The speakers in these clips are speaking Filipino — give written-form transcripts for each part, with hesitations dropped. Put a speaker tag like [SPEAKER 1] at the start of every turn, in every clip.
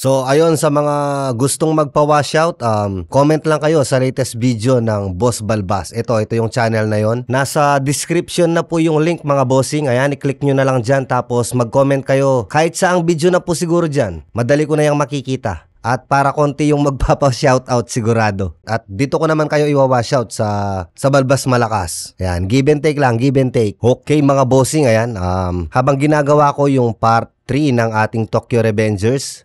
[SPEAKER 1] So ayun, sa mga gustong magpa-washout, comment lang kayo sa latest video ng Boss Balbas. Ito yung channel na yon. Nasa description na po yung link mga bossing. Ayan, i-click nyo na lang dyan tapos mag-comment kayo. Kahit saang video na po siguro dyan. Madali ko na yung makikita. At para konti yung magpapa-shoutout sigurado. At dito ko naman kayo iwa-washout sa Balbas Malakas. Ayan, give and take lang, give and take. Okay mga bossing, ayan. Habang ginagawa ko yung part 3 ng ating Tokyo Revengers,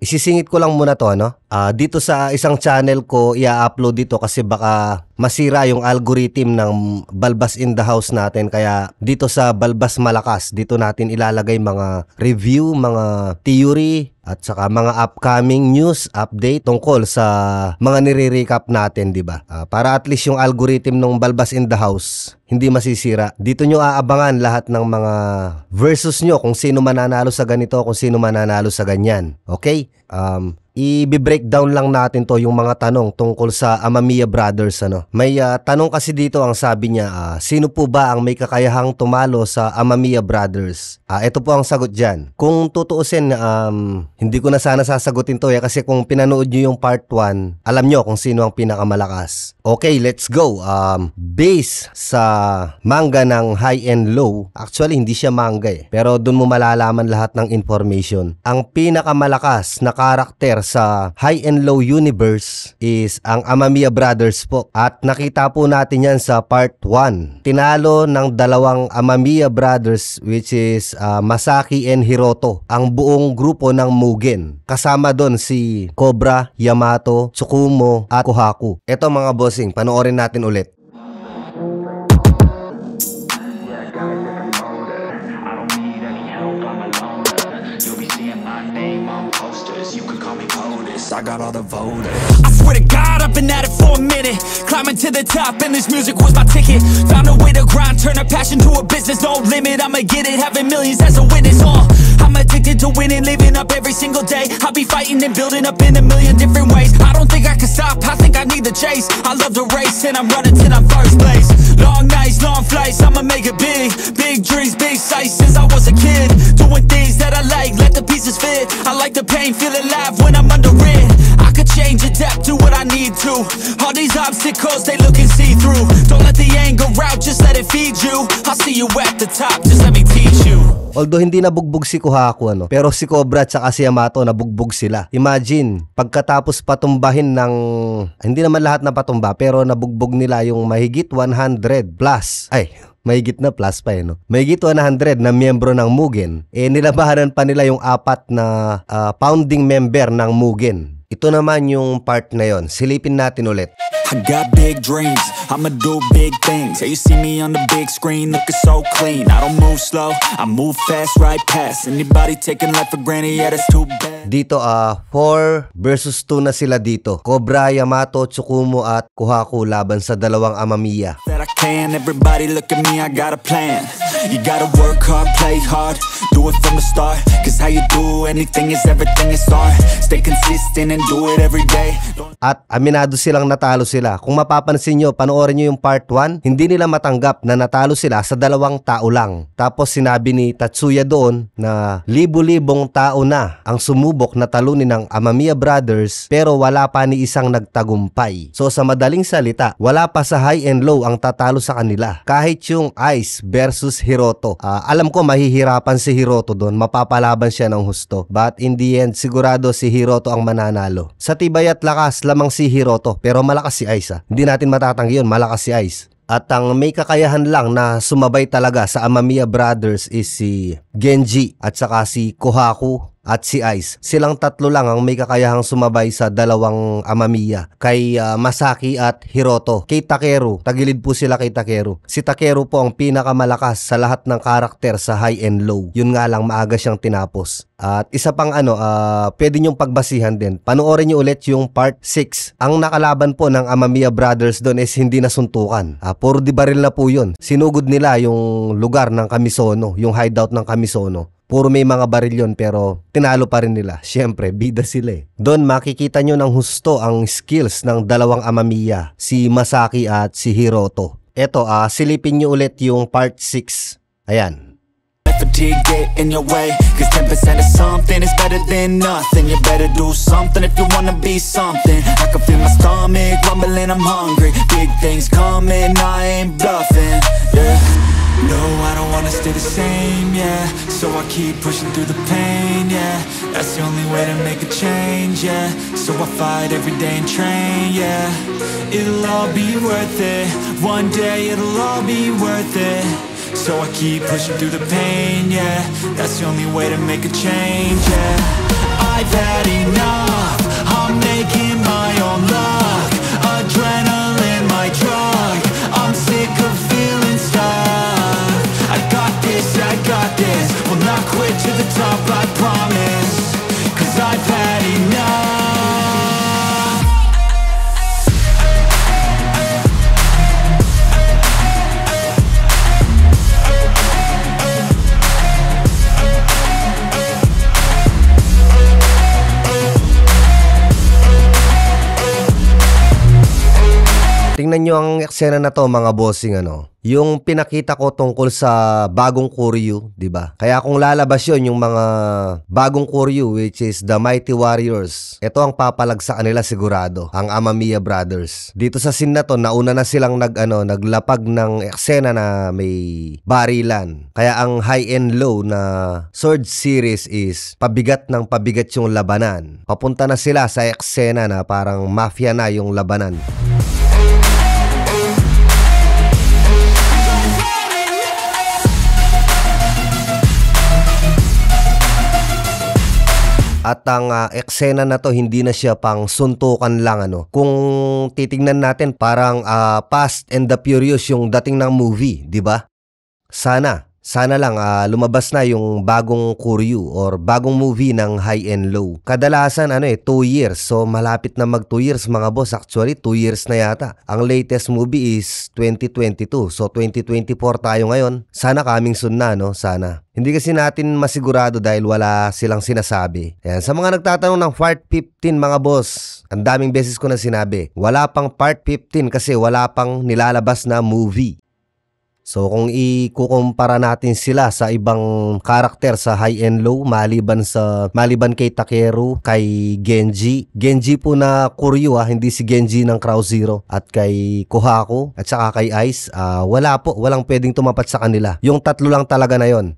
[SPEAKER 1] isisingit ko lang muna to, no? Dito sa isang channel ko i-upload dito kasi baka masira yung algorithm ng Balbas in the House natin. Kaya dito sa Balbas Malakas, dito natin ilalagay mga review, mga theory, at saka mga upcoming news update tungkol sa mga nire-recap natin, di ba? Para at least yung algorithm ng Balbas in the House hindi masisira. Dito nyo aabangan lahat ng mga versus nyo kung sino mananalo sa ganito, kung sino mananalo sa ganyan. Okay? I-breakdown lang natin to yung mga tanong tungkol sa Amamiya Brothers. May tanong kasi dito, ang sabi niya, sino po ba ang may kakayahang tumalo sa Amamiya Brothers? Ito po ang sagot dyan. Kung tutuusin, hindi ko na sana sasagutin to kasi kung pinanood nyo yung part 1, alam nyo kung sino ang pinakamalakas. Okay, let's go. Base sa manga ng High and Low, actually hindi siya manga pero dun mo malalaman lahat ng information. Ang pinakamalakas na karakter sa High and Low universe is ang Amamiya Brothers po. At nakita po natin yan sa part 1. Tinalo ng dalawang Amamiya Brothers which is Masaki and Hiroto ang buong grupo ng Mugen. Kasama doon si Cobra, Yamato, Tsukumo at Kohaku. Ito mga bossing, panoorin natin ulit.
[SPEAKER 2] I got all the voters. I swear to God, I've been at it for a minute. Climbing to the top, and this music was my ticket. Found a way to grind, turn a passion to a business. No limit, I'ma get it, having millions as a witness. I'm addicted to winning, living up every single day. I'll be fighting and building up in a million different ways. I don't think I can stop, I think I need the chase. I love to race, and I'm running till I'm first place. Long nights, long flights, I'ma make it big. Big dreams, big sights since I was a kid. Doing things that I like, let the pieces fit. I like the pain, feel alive when I'm under it. I could change, adapt, do what I need to. All these obstacles, they looking see-through. Don't let the anger out, just let it feed you. I'll see you at the top, just let me teach you.
[SPEAKER 1] Although hindi nabugbog si Kohaku, pero si Cobra at saka si Yamato nabugbog sila. Imagine, pagkatapos patumbahin ng, hindi naman lahat na patumba, pero nabugbog nila yung mahigit 100 plus. Mahigit na plus pa Mahigit 100 na miyembro ng Mugen. Nilabahanan pa nila yung 4 na founding member ng Mugen. Ito naman yung part na yon. Silipin natin ulit.
[SPEAKER 2] I got big dreams, I'ma do big things. Yeah, you see me on the big screen, looking so clean. I don't move slow, I move fast, right past anybody taking life for granted, yeah, that's too bad.
[SPEAKER 1] Dito 4 versus 2 na sila dito. Cobra, Yamato, Tsukumo at Kohaku laban sa dalawang Amamiya.
[SPEAKER 2] That I can, everybody look at me, I got a plan. You gotta work hard, play hard, do it from the start. Cause how you do anything is everything is art. Stay consistent and do it every day.
[SPEAKER 1] At aminado silang natalo sila. Kung mapapansin nyo, panoorin nyo yung part 1, hindi nila matanggap na natalo sila sa 2 tao lang. Tapos sinabi ni Tatsuya doon na libu-libong tao na ang sumubok na talunin ng Amamiya Brothers pero wala pa ni isang nagtagumpay. So sa madaling salita, wala pa sa High and Low ang tatalo sa kanila. Kahit yung Ice versus Hiroto. Alam ko mahihirapan si Hiroto doon, mapapalaban siya ng husto. But in the end, sigurado si Hiroto ang mananalo. Sa tibay at lakas, lamang si Hiroto pero malakas si Ice. Hindi natin matatanggi yun, malakas si Ice. At ang may kakayahan lang na sumabay talaga sa Amamiya Brothers is si Genji at saka si Kohaku at si Ice. Silang tatlo lang ang may kakayahang sumabay sa dalawang Amamiya, kay Masaki at Hiroto. Kay Takeru, tagilid po sila kay Takeru. Si Takeru po ang pinakamalakas sa lahat ng karakter sa High and Low. Yun nga lang, maaga siyang tinapos. At isa pang pwede nyong pagbasihan din. Panoorin nyo ulit yung part 6. Ang nakalaban po ng Amamiya Brothers doon is hindi nasuntukan. Puro di baril na po yun. Sinugod nila yung lugar ng Kamisono, yung hideout ng Kamisono. Puro may mga baril yun pero tinalo pa rin nila. Siyempre, bida sila Doon makikita nyo ng husto ang skills ng dalawang Amamiya, si Masaki at si Hiroto. Eto, silipin nyo ulit yung part 6. Ayan.
[SPEAKER 2] fatigue get in your way. Cause 10% of something is better than nothing. You better do something if you wanna be something. I can feel my stomach rumbling, I'm hungry. Big things coming, I ain't bluffing, yeah. No, I don't wanna stay the same, yeah. So I keep pushing through the pain, yeah. That's the only way to make a change, yeah. So I fight every day and train, yeah. It'll all be worth it. One day it'll all be worth it. So I keep pushing through the pain, yeah. That's the only way to make a change, yeah. I've had enough, I'm making my own luck. Adrenaline, my drug, I'm sick of feeling stuck. I got this, will not quit to the top, I promise. Cause I've had enough.
[SPEAKER 1] Tingnan nyo ang eksena na to mga bossing yung pinakita ko tungkol sa bagong Koryu, di ba? Kaya kung lalabas yun, yung mga bagong Koryu, which is the Mighty Warriors, ito ang papalag sa kanila sigurado, ang Amamiya Brothers. Dito sa scene na to, nauna na silang naglapag ng eksena na may barilan. Kaya ang high and low na sword series is pabigat ng pabigat yung labanan. Papunta na sila sa eksena na parang mafia na yung labanan. At ang eksena na to hindi na siya pang suntukan lang Kung titingnan natin parang Fast and the Furious yung dating ng movie, di ba? Sana lang lumabas na yung bagong Koryu or bagong movie ng High and Low. Kadalasan 2 years. So malapit na mag 2 years mga boss. Actually 2 years na yata. Ang latest movie is 2022. So 2024 tayo ngayon. Sana coming soon na sana. Hindi kasi natin masigurado dahil wala silang sinasabi. Ayan, sa mga nagtatanong ng part 15 mga boss, ang daming beses ko na sinabi, wala pang part 15 kasi wala pang nilalabas na movie. So kung ikukumpara natin sila sa ibang karakter sa High and Low maliban kay Takeru, kay Genji po na Koryu hindi si Genji ng Crow Zero, at kay Kohaku at saka kay Ice, walang pwedeng tumapat sa kanila. Yung tatlo lang talaga na yon.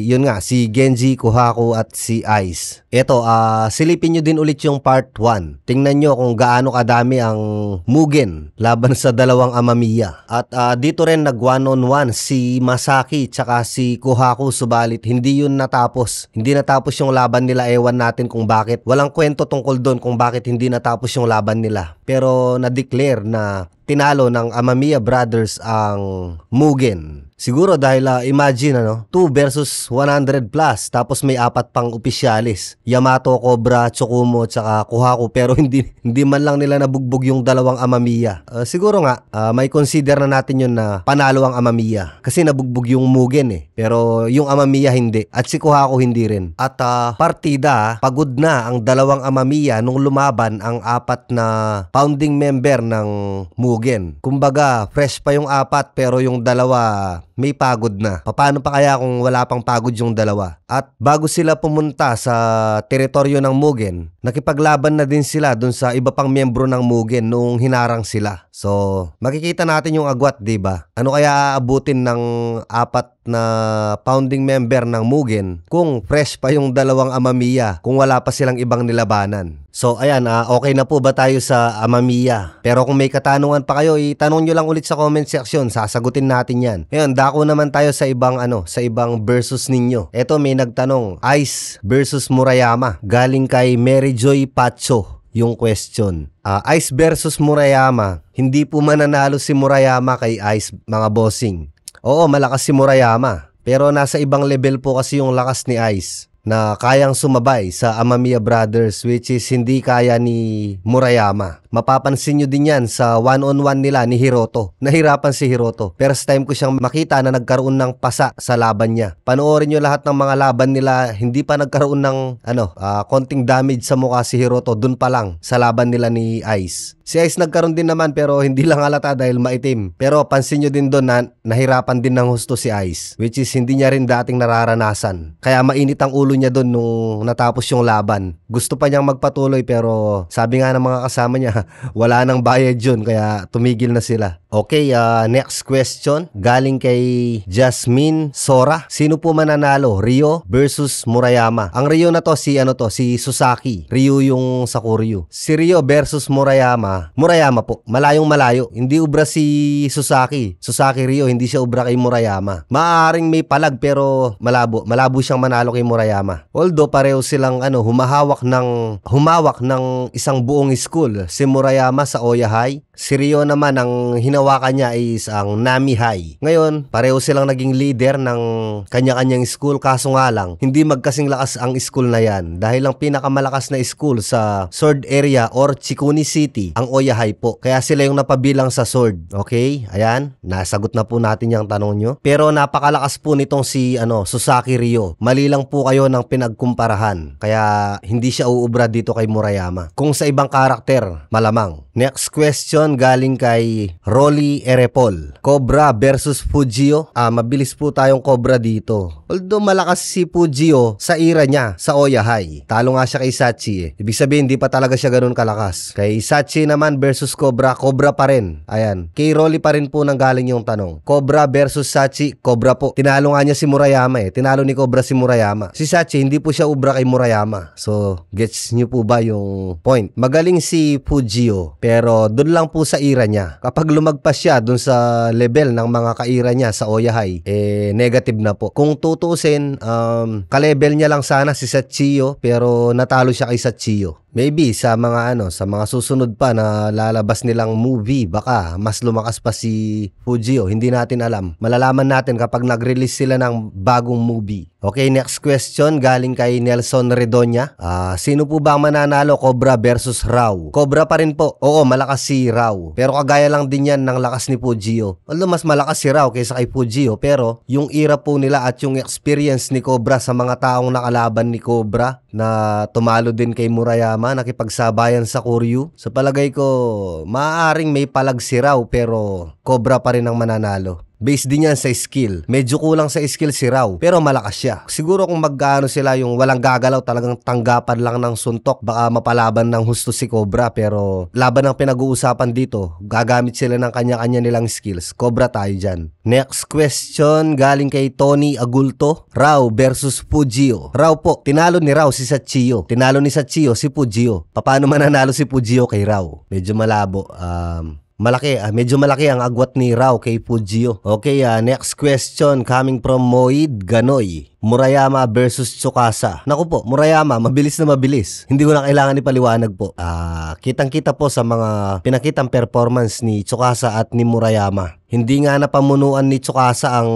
[SPEAKER 1] Yun nga si Genji, Kohaku at si Ice. Ito silipin nyo din ulit yung part 1. Tingnan nyo kung gaano kadami ang Mugen laban sa dalawang Amamiya. At dito rin nag 1-on-1 si Masaki tsaka si Kohaku, subalit hindi yun natapos. Hindi natapos yung laban nila. Ewan natin kung bakit. Walang kwento tungkol doon kung bakit hindi natapos yung laban nila. Pero na-declare na tinalo ng Amamiya Brothers ang Mugen. Siguro dahil imagine 2 versus 100 plus tapos may 4 pang opisyalis. Yamato, Cobra, Tsukumo tsaka Kohaku, pero hindi man lang nila nabugbog yung dalawang Amamiya. Siguro nga may consider na natin yun na panalo ang Amamiya kasi nabugbog yung Mugen pero yung Amamiya hindi, at si Kohaku hindi rin. At partida, pagod na ang dalawang Amamiya nung lumaban ang 4 na founding member ng Mugen. Kumbaga fresh pa yung 4 pero yung dalawa may pagod na. Paano pa kaya kung wala pang pagod yung dalawa? At bago sila pumunta sa teritoryo ng Mugen, nakipaglaban na din sila dun sa iba pang miyembro ng Mugen noong hinarang sila. So, makikita natin yung agwat, diba? Ano kaya aabutin ng 4 na founding member ng Mugen kung fresh pa yung dalawang Amamiya, kung wala pa silang ibang nilabanan? So, ayan, okay na po ba tayo sa Amamiya? Pero kung may katanungan pa kayo, itanong nyo lang ulit sa comment section, sasagutin natin yan. Ngayon, dako naman tayo sa ibang sa ibang versus ninyo. Eto, may nagtanong, Ice versus Murayama. Galing kay Mary Joy Pacho yung question. Ice versus Murayama. Hindi po mananalo si Murayama kay Ice, mga bossing. Oo, malakas si Murayama. Pero nasa ibang level po kasi yung lakas ni Ice. na kayang sumabay sa Amamiya Brothers, which is hindi kaya ni Murayama. Mapapansin nyo din yan sa one-on-one nila ni Hiroto. Nahirapan si Hiroto. First time ko siyang makita na nagkaroon ng pasa sa laban niya. Panoorin nyo lahat ng mga laban nila, hindi pa nagkaroon ng konting damage sa mukha si Hiroto dun pa lang sa laban nila ni Ice. Si Ice nagkaroon din naman pero hindi lang halata dahil maitim. Pero pansin nyo din doon na nahirapan din ng husto si Ice, which is hindi niya rin dating nararanasan. Kaya mainit ang ulo niya doon nung natapos yung laban. Gusto pa niyang magpatuloy pero sabi nga ng mga kasama niya, wala nang bayad yun kaya tumigil na sila. Okay, next question. Galing kay Jasmine Sora. Sino po mananalo? Ryo versus Murayama. Ang Ryo na to, si Susaki. Ryo yung sa Koryu. Si Ryo versus Murayama. Murayama po. Malayong malayo. Hindi ubra si Susaki. Susaki Ryo, hindi siya ubra kay Murayama. Maaaring may palag pero malabo. Malabo siyang manalo kay Murayama. Although pareho silang humawak ng isang buong school. Si Murayama sa Oya High. Si Ryo naman ang hinawakan niya is ang Nami High. Ngayon, pareho silang naging leader ng kanya-kanyang school, kaso nga lang, hindi magkasing lakas ang school na yan. Dahil ang pinakamalakas na school sa Sword area or Chikuni City, ang Oya High po. Kaya sila yung napabilang sa Sword. Okay? Ayan, nasagot na po natin yung tanong nyo. Pero napakalakas po nitong si Susaki Ryo. Mali lang po kayo ng pinagkumparahan. Kaya hindi siya uubra dito kay Murayama. Kung sa ibang karakter, malamang. Next question galing kay Rolly Erepol. Cobra versus Fujio. Mabilis po tayong Cobra dito. Although malakas si Fujio sa ira niya sa Oya High. Talo nga siya kay Sachi eh. Ibig sabihin hindi pa talaga siya ganun kalakas. Kay Sachi naman versus Cobra, Cobra pa rin. Ayan. Kay Rolly pa rin po nang galing yung tanong. Cobra versus Sachi, Cobra po. Tinalo nga niya si Murayama eh. Tinalo ni Cobra si Murayama. Si Sachi hindi po siya ubra kay Murayama. So, gets niyo po ba yung point? Magaling si Fujio pero doon lang po sa ira niya. Kapag lumagpas siya doon sa level ng mga kaira niya sa Oya High, negative na po. Kung tutusin, ka-level niya lang sana si Sachio pero natalo siya kay Sachio. Maybe sa mga sa mga susunod pa na lalabas nilang movie, baka mas lumakas pa si Fujio. Hindi natin alam. Malalaman natin kapag nag-release sila ng bagong movie. Okay, next question galing kay Nelson Redonya. Sino po ba ang mananalo, Cobra versus Rao? Cobra pa rin po. Oo, malakas si Rao. Pero kagaya lang din yan ng lakas ni Fujio. Although mas malakas si Rao kaysa kay Fujio, pero yung ira po nila at yung experience ni Cobra sa mga taong nakalaban ni Cobra na tumalo din kay Murayama, nakipagsabayan sa Koryu. Sa palagay ko, maaaring may palag si Rao pero Cobra pa rin ang mananalo. Based din yan sa skill. Medyo kulang sa skill si Rao, pero malakas siya. Siguro kung magkano sila yung walang gagalaw, talagang tanggapan lang ng suntok, baka mapalaban ng husto si Cobra. Pero laban ang pinag-uusapan dito, gagamit sila ng kanya-kanya nilang skills. Cobra tayo dyan. Next question galing kay Tony Agulto. Rao versus Fujio. Rao po, tinalo ni Rao si Sachio. Tinalo ni Sachio si Fujio. Paano mananalo si Fujio kay Rao? Medyo malabo. Medyo malaki ang agwat ni Rao kay Fujio. Okay, next question coming from Moid Ganoy. Murayama versus Tsukasa. Naku po, Murayama, mabilis na mabilis. Hindi ko na kailangan ipaliwanag po. Kitang-kita po sa mga pinakitang performance ni Tsukasa at ni Murayama. Hindi nga napamunuan ni Tsukasa ang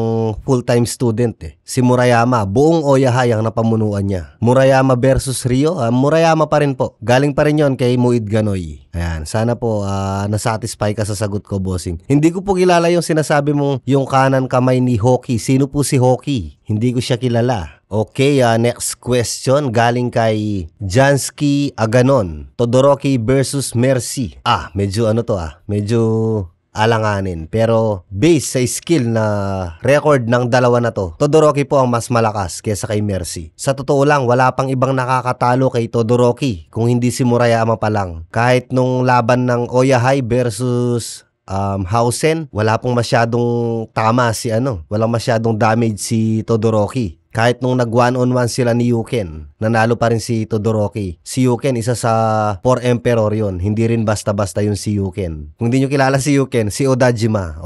[SPEAKER 1] full-time student eh. Si Murayama, buong Oya High ang napamunuan niya. Murayama versus Ryo, Murayama pa rin po. Galing pa rin yon kay Moid Ganoy. Ayan, sana po nasatisfy ka sa sagot ko, bossing. Hindi ko po kilala yung sinasabi mong yung kanan kamay ni Hoki. Sino po si Hoki? Hindi ko siya kilala. Okay, next question galing kay Jansky Aganon. Todoroki versus Mercy. Medyo medyo alanganin. Pero based sa skill na record ng dalawa na to, Todoroki po ang mas malakas kesa kay Mercy. Sa totoo lang, wala pang ibang nakakatalo kay Todoroki kung hindi si Murayama pa lang. Kahit nung laban ng Oya High versus Hausen, wala pong masyadong tama walang masyadong damage si Todoroki. Kahit nung nag one-on-one sila ni Yuken, nanalo pa rin si Todoroki. Si Yuken, isa sa 4 Emperor yon. Hindi rin basta-basta yung si Yuken. Kung di nyo kilala si Yuken, si Odajima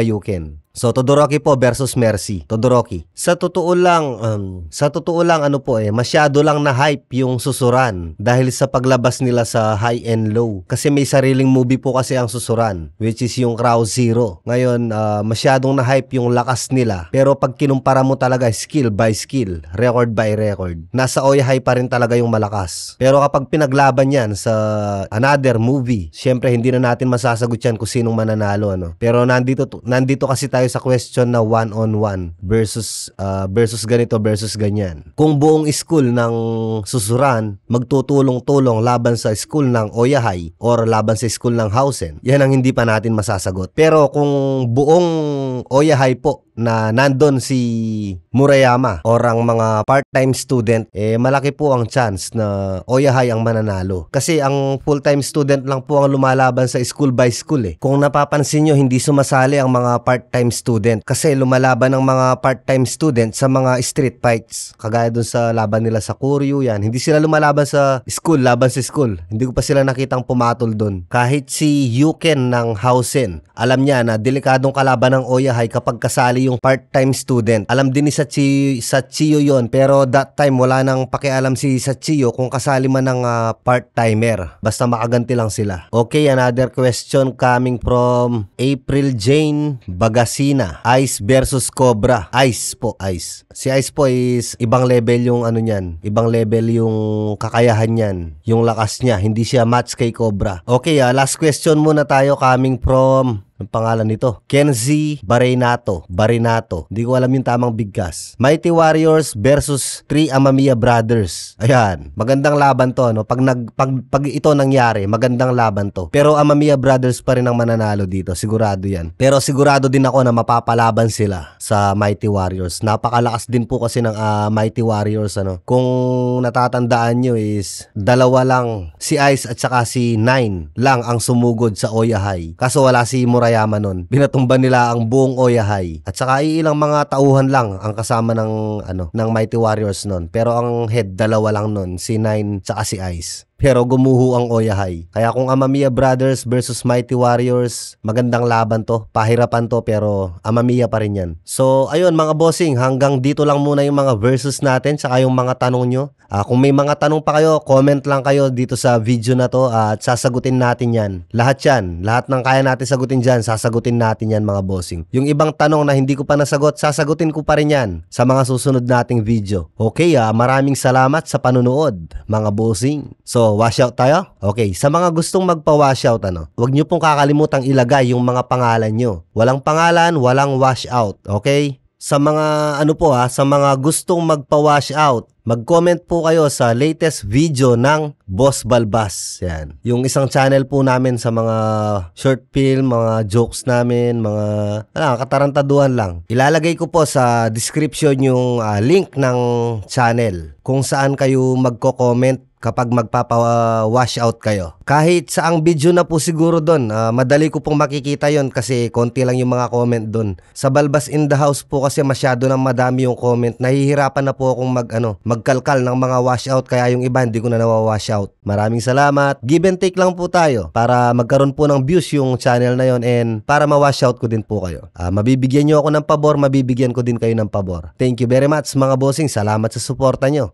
[SPEAKER 1] Yuken. So Todoroki po versus Mercy. Todoroki. Sa totoo lang ano po masyado lang na hype yung Susuran dahil sa paglabas nila sa High and Low. Kasi may sariling movie po kasi ang Susuran, which is yung Crow Zero. Ngayon, masyadong na hype yung lakas nila. Pero pag kinumpara mo talaga skill by skill, record by record, nasa Oya High pa rin talaga yung malakas. Pero kapag pinaglaban yan sa another movie, syempre hindi na natin masasagot yan kung sinong mananalo, ano. Pero nandito kasi tayo sa question na one-on-one versus ganito versus ganyan. Kung buong school ng Susuran magtutulong-tulong laban sa school ng Oya High or laban sa school ng Hausen, yan ang hindi pa natin masasagot. Pero kung buong Oya High po na nandun si Murayama or ang mga part-time student, malaki po ang chance na Oya High ang mananalo. Kasi ang full-time student lang po ang lumalaban sa school by school Kung napapansin nyo, hindi sumasali ang mga part-time student kasi lumalaban ng mga part-time student sa mga street fights. Kagaya dun sa laban nila sa Kuryu yan. Hindi sila lumalaban sa school, laban sa school. Hindi ko pa sila nakitang pumatol dun. Kahit si Yuken ng Hausen, alam niya na delikadong kalaban ng Oya High kapag kasali yung part-time student. Alam din ni Sachio yon, pero that time wala nang pakialam si Sachio kung kasali man ng part-timer. Basta makaganti lang sila. Okay, another question coming from April Jane Bagasina. Ice versus Cobra. Ice po, Ice. Si Ice po is ibang level yung ano niyan. Ibang level yung kakayahan niyan. Yung lakas niya. Hindi siya match kay Cobra. Okay, last question muna tayo coming from... ang pangalan nito? Kenzie Barinato. Hindi ko alam yung tamang bigkas. Mighty Warriors versus 3 Amamiya Brothers. Ayan. Magandang laban to, no? Pag ito nangyari, magandang laban to. Pero Amamiya Brothers pa rin ang mananalo dito. Sigurado yan. Pero sigurado din ako na mapapalaban sila sa Mighty Warriors. Napakalakas din po kasi ng Mighty Warriors, ano? Kung natatandaan nyo is, dalawa lang, si Ice at saka si Nine lang ang sumugod sa Oya High. Kaso wala si Murayama nun. Binatumba nila ang buong Oya High. At saka ilang mga tauhan lang ang kasama ng Mighty Warriors nun. Pero ang head, dalawa lang nun. Si Nine saka si Ice. Pero gumuho ang Oya High. Kaya kung Amamiya Brothers versus Mighty Warriors, magandang laban to. Pahirapan to pero Amamiya pa rin yan. So ayun mga bossing, hanggang dito lang muna yung mga versus natin saka yung mga tanong nyo. Kung may mga tanong pa kayo, comment lang kayo dito sa video na to at sasagutin natin yan. Lahat ng kaya natin sagutin dyan, sasagutin natin yan mga bossing. Yung ibang tanong na hindi ko pa nasagot, sasagutin ko pa rin yan sa mga susunod nating video. Okay, maraming salamat sa panunood mga bossing. So washout tayo? Okay, sa mga gustong magpa-washout, huwag nyo pong kakalimutang ilagay yung mga pangalan nyo. Walang pangalan, walang washout. Okay? Sa mga sa mga gustong magpa-washout, mag-comment po kayo sa latest video ng Boss Balbas. Yan. Yung isang channel po namin sa mga short film, mga jokes namin, mga katarantaduhan lang. Ilalagay ko po sa description yung link ng channel kung saan kayo magko-comment kapag magpapa-wash out kayo. Kahit sa ang video na po siguro doon, madali ko pong makikita yon kasi konti lang yung mga comment doon. Sa Balbas in the House po kasi masyado na madami yung comment. Nahihirapan na po akong magkalkal ng mga wash out kaya yung iba hindi ko na nawa-wash out. Maraming salamat. Give and take lang po tayo para magkaroon po ng views yung channel na yon and para ma-wash out ko din po kayo. Mabibigyan nyo ako ng pabor, mabibigyan ko din kayo ng pabor. Thank you very much mga bossing. Salamat sa suporta nyo.